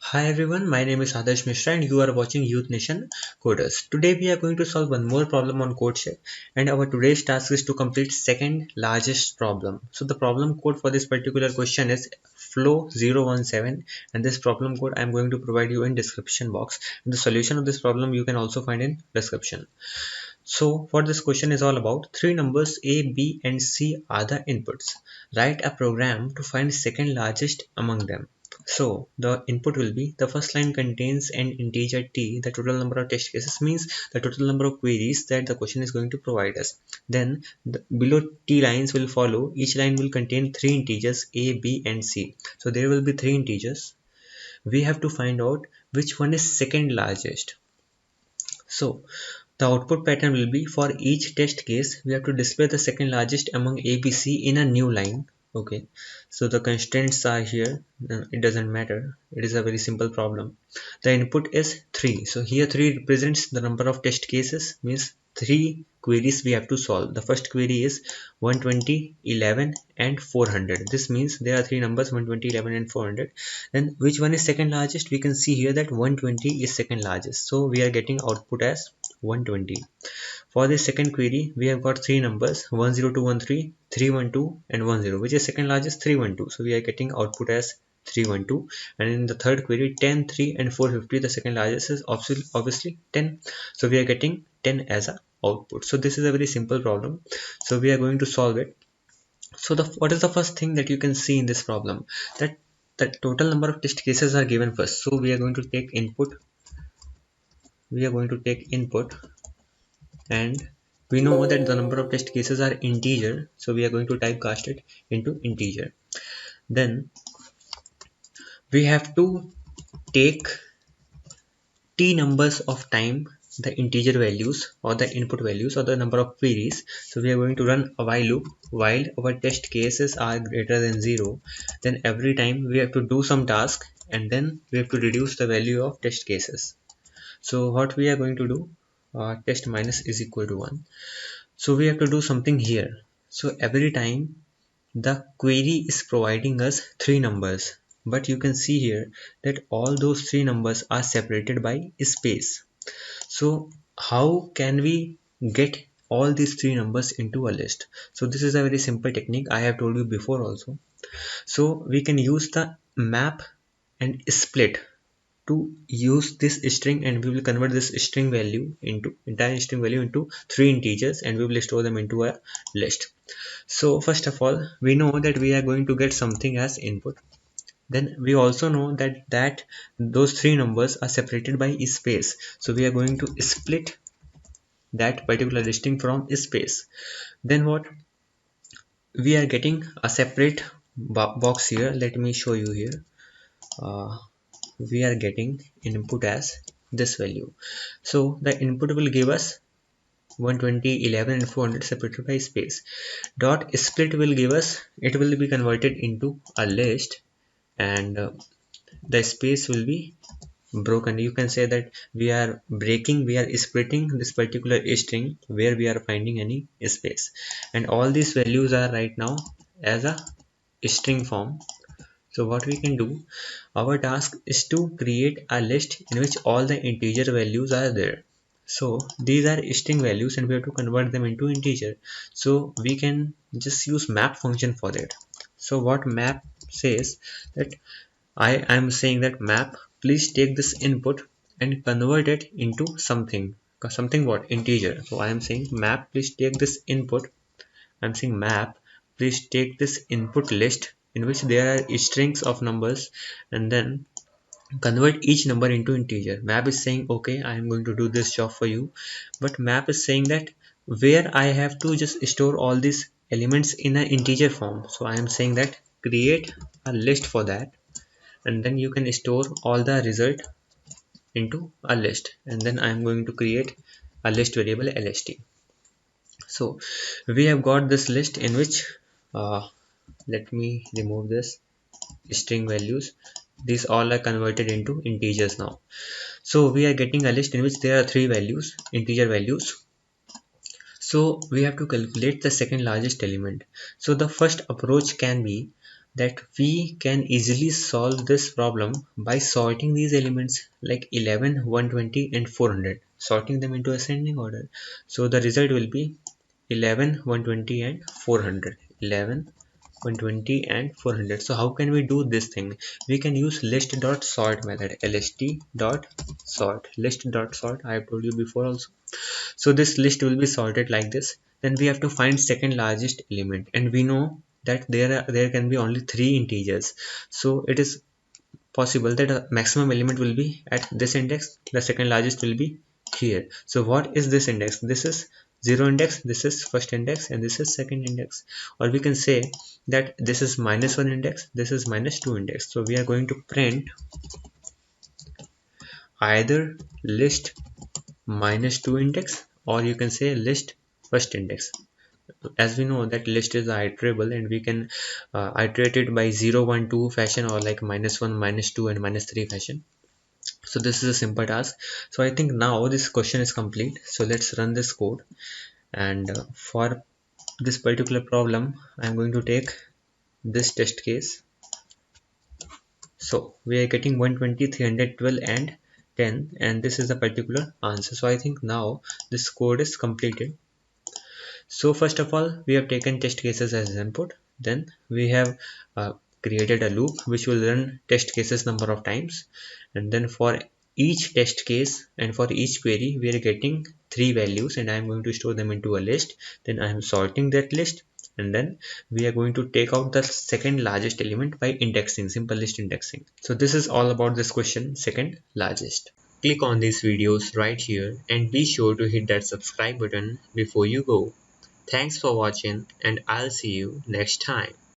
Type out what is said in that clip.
Hi everyone, my name is Adarsh Mishra and you are watching Youth Nation Coders. Today we are going to solve one more problem on CodeShell and our today's task is to complete second largest problem. So the problem code for this particular question is flow017 and this problem code I am going to provide you in description box. And the solution of this problem you can also find in description. So what this question is all about, three numbers A, B and C are the inputs. Write a program to find second largest among them. So the input will be the first line contains an integer t, the total number of test cases means the total number of queries that the question is going to provide us. Then below t lines will follow, each line will contain three integers A, B and C. So there will be three integers. We have to find out which one is second largest. So the output pattern will be for each test case, we have to display the second largest among ABC in a new line. Okay, so the constraints are here. It doesn't matter. It is a very simple problem. The input is 3. So here 3 represents the number of test cases, means 3 queries we have to solve. The first query is 120, 11 and 400. This means there are 3 numbers 120, 11 and 400. Then which one is second largest? We can see here that 120 is second largest. So we are getting output as 120. For this second query, we have got three numbers 10213, 312 and 10, which is second largest 312. So we are getting output as 312. And in the third query 10, 3 and 450, the second largest is obviously 10. So we are getting 10 as a output. So this is a very simple problem. So we are going to solve it. So what is the first thing that you can see in this problem? That the total number of test cases are given first. So we are going to take input. We are going to take input and we know that the number of test cases are integer, so we are going to typecast it into integer. Then we have to take t numbers of time the integer values or the input values or the number of queries. So we are going to run a while loop while our test cases are greater than 0. Then every time we have to do some task and then we have to reduce the value of test cases. So what we are going to do, test minus is equal to 1. So we have to do something here. So every time the query is providing us three numbers, but you can see here that all those three numbers are separated by space. So how can we get all these three numbers into a list? So this is a very simple technique I have told you before also. So we can use the map and split to use this string, and we will convert this string value into entire string value into three integers and we will store them into a list. So first of all, we know that we are going to get something as input. Then we also know that those three numbers are separated by space. So we are going to split that particular string from space. Then what? We are getting a separate box here. Let me show you here. We are getting input as this value. So the input will give us 120, 11 and 400 separated by space. Dot split will give us, it will be converted into a list and the space will be broken. You can say that we are splitting this particular string where we are finding any space, and all these values are right now as a string form. So what we can do, our task is to create a list in which all the integer values are there. So these are string values and we have to convert them into integer. So we can just use map function for it. So what map says that I am saying that map, please take this input and convert it into something. Something what? Integer. So I am saying map, please take this input. I'm saying map, please take this input list in which there are strings of numbers and then convert each number into integer. Map is saying okay, I am going to do this job for you, but map is saying that where I have to just store all these elements in an integer form. So I am saying that create a list for that and then you can store all the result into a list, and then I am going to create a list variable lst. So we have got this list in which let me remove this string values. These all are converted into integers now. So we are getting a list in which there are three values, integer values. So we have to calculate the second largest element. So the first approach can be that we can easily solve this problem by sorting these elements like 11, 120 and 400, sorting them into ascending order. So the result will be 11, 120 and 400. 11, 120 and 400. So how can we do this thing? We can use list.sort method. lst.sort, list.sort, I have told you before also. So this list will be sorted like this. Then we have to find second largest element, and we know that there can be only three integers. So it is possible that a maximum element will be at this index, the second largest will be here. So what is this index? This is 0 index, this is first index, and this is second index. Or we can say that this is -1 index, this is -2 index. So we are going to print either list -2 index, or you can say list first index. As we know that list is iterable, and we can iterate it by 0, 1, 2 fashion, or like -1, -2 and -3 fashion. So this is a simple task. So I think now this question is complete. So let's run this code, and for this particular problem I'm going to take this test case. So we are getting 120, 312 and 10, and this is the particular answer. So I think now this code is completed. So first of all, we have taken test cases as input. Then we have created a loop which will run test cases number of times. And then for each test case and for each query, we are getting three values, and I am going to store them into a list. Then I am sorting that list, and then we are going to take out the second largest element by indexing, simple list indexing. So this is all about this question, second largest. Click on these videos right here and be sure to hit that subscribe button before you go. Thanks for watching, and I'll see you next time.